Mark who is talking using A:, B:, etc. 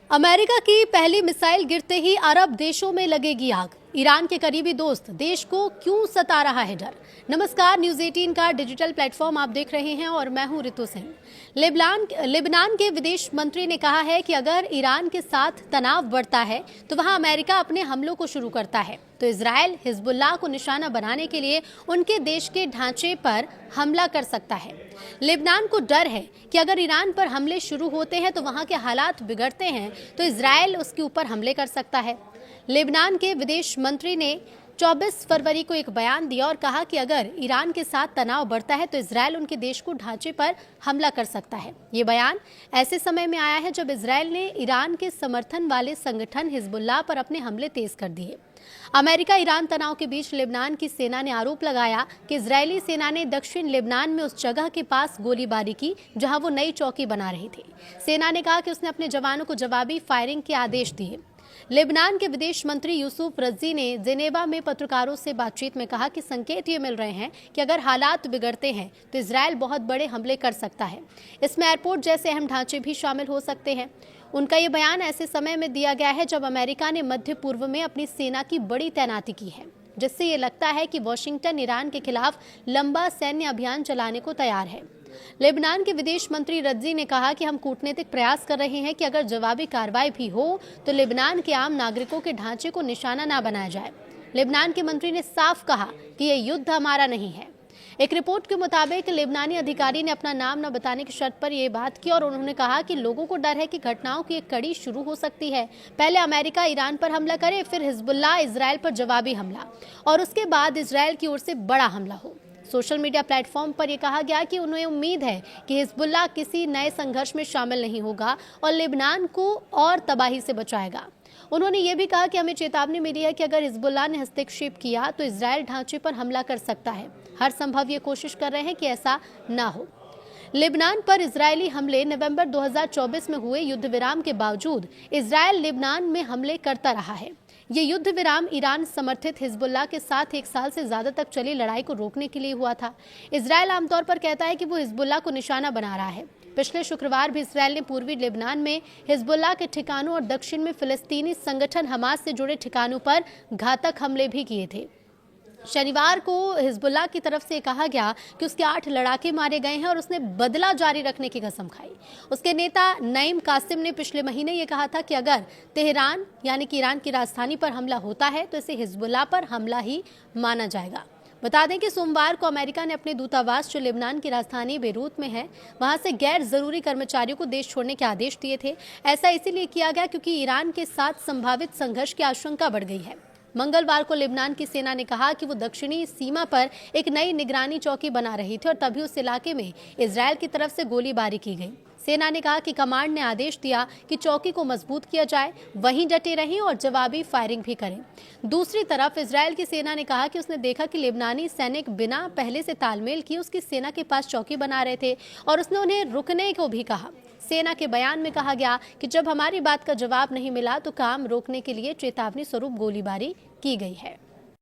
A: America की पहली missile गिरते ही अरब देशों में लगेगी आग। ईरान के करीबी दोस्त देश को क्यों सता रहा है डर। नमस्कार, न्यूज 18 का डिजिटल प्लेटफॉर्म आप देख रहे हैं और मैं हूं रितु सिंह। लेबनान के विदेश मंत्री ने कहा है कि अगर ईरान के साथ तनाव बढ़ता है तो वहां अमेरिका अपने हमलों को शुरू करता है तो इजराइल हिजबुल्लाह को निशाना बनाने के लिए उनके देश के ढांचे पर हमला कर सकता है। लेबनान को डर है कि अगर ईरान पर हमले शुरू होते हैं तो वहां के हालात बिगड़ते हैं तो इजराइल उसके ऊपर हमले कर सकता है। लेबनान के विदेश मंत्री ने 24 फरवरी को एक बयान दिया और कहा कि अगर ईरान के साथ तनाव बढ़ता है तो इजराइल उनके देश को ढांचे पर हमला कर सकता है। ये बयान ऐसे समय में आया है जब इजराइल ने ईरान के समर्थन वाले संगठन हिजबुल्लाह पर अपने हमले तेज कर दिए। अमेरिका ईरान तनाव के बीच लेबनान की सेना ने आरोप लगाया कि इजरायली सेना ने दक्षिण लेबनान में उस जगह के पास गोलीबारी की जहां वो नई चौकी बना रही थी। सेना ने कहा कि उसने अपने जवानों को जवाबी फायरिंग के आदेश दिए। लेबनान के विदेश मंत्री यूसुफ रज्जी ने जेनेवा में पत्रकारों से बातचीत में कहा कि संकेत ये मिल रहे हैं कि अगर हालात बिगड़ते हैं तो इजराइल बहुत बड़े हमले कर सकता है। इसमें एयरपोर्ट जैसे अहम ढांचे भी शामिल हो सकते हैं। उनका ये बयान ऐसे समय में दिया गया है जब अमेरिका ने मध्य पूर्व में अपनी सेना की बड़ी तैनाती की है, जिससे ये लगता है कि वॉशिंगटन ईरान के खिलाफ लंबा सैन्य अभियान चलाने को तैयार है। लेबनान के विदेश मंत्री रज्जी ने कहा कि हम कूटनीतिक प्रयास कर रहे हैं कि अगर जवाबी कार्रवाई भी हो तो लेबनान के आम नागरिकों के ढांचे को निशाना न बनाया जाए। लेबनान के मंत्री ने साफ कहा कि यह युद्ध हमारा नहीं है। एक रिपोर्ट के मुताबिक लेबनानी अधिकारी ने अपना नाम न बताने की शर्त पर यह बात की और उन्होंने कहा कि लोगों को डर है कि घटनाओं की एक कड़ी शुरू हो सकती है। पहले अमेरिका ईरान पर हमला करे, फिर हिजबुल्लाह इजराइल पर जवाबी हमला और उसके बाद इजराइल की ओर से बड़ा हमला हो। सोशल मीडिया प्लेटफॉर्म पर यह कहा गया कि उन्हें उम्मीद है कि हिजबुल्लाह किसी नए संघर्ष में शामिल नहीं होगा और लेबनान को और तबाही से बचाएगा। उन्होंने ये भी कहा कि हमें चेतावनी मिली है कि अगर हिजबुल्लाह ने हस्तक्षेप किया तो इजराइल ढांचे पर हमला कर सकता है। हर संभव ये कोशिश कर रहे हैं कि ऐसा ना हो। लेबनान पर इजरायली हमले नवंबर 2024 में हुए युद्ध विराम के बावजूद इजराइल लेबनान में हमले करता रहा है। ये युद्ध विराम ईरान समर्थित हिजबुल्लाह के साथ 1 साल से ज्यादा तक चली लड़ाई को रोकने के लिए हुआ था। इजराइल आमतौर पर कहता है कि वो हिजबुल्लाह को निशाना बना रहा है। पिछले शुक्रवार भी इजराइल ने पूर्वी लेबनान में हिजबुल्लाह के ठिकानों और दक्षिण में फिलिस्तीनी संगठन हमास से जुड़े ठिकानों पर घातक हमले भी किए थे। शनिवार को हिजबुल्लाह की तरफ से कहा गया कि उसके 8 लड़ाके मारे गए हैं और उसने बदला जारी रखने की कसम खाई। उसके नेता नईम कासिम ने पिछले महीने ये कहा था कि अगर तेहरान यानी कि ईरान की राजधानी पर हमला होता है तो इसे हिजबुल्लाह पर हमला ही माना जाएगा। बता दें कि सोमवार को अमेरिका ने अपने दूतावास जो लेबनान की राजधानी बेरूत में है वहां से गैर जरूरी कर्मचारियों को देश छोड़ने के आदेश दिए थे। ऐसा इसीलिए किया गया क्योंकि ईरान के साथ संभावित संघर्ष की आशंका बढ़ गई है। मंगलवार को लेबनान की सेना ने कहा कि वो दक्षिणी सीमा पर एक नई निगरानी चौकी बना रही थी और तभी उस इलाके में इजराइल की तरफ से गोलीबारी की गई। सेना ने कहा कि कमांड ने आदेश दिया कि चौकी को मजबूत किया जाए, वहीं डटे रहें और जवाबी फायरिंग भी करें। दूसरी तरफ इजराइल की सेना ने कहा कि उसने देखा कि लेबनानी सैनिक बिना पहले से तालमेल किए उसकी सेना के पास चौकी बना रहे थे और उसने उन्हें रुकने को भी कहा। सेना के बयान में कहा गया कि जब हमारी बात का जवाब नहीं मिला तो काम रोकने के लिए चेतावनी स्वरूप गोलीबारी की गई है।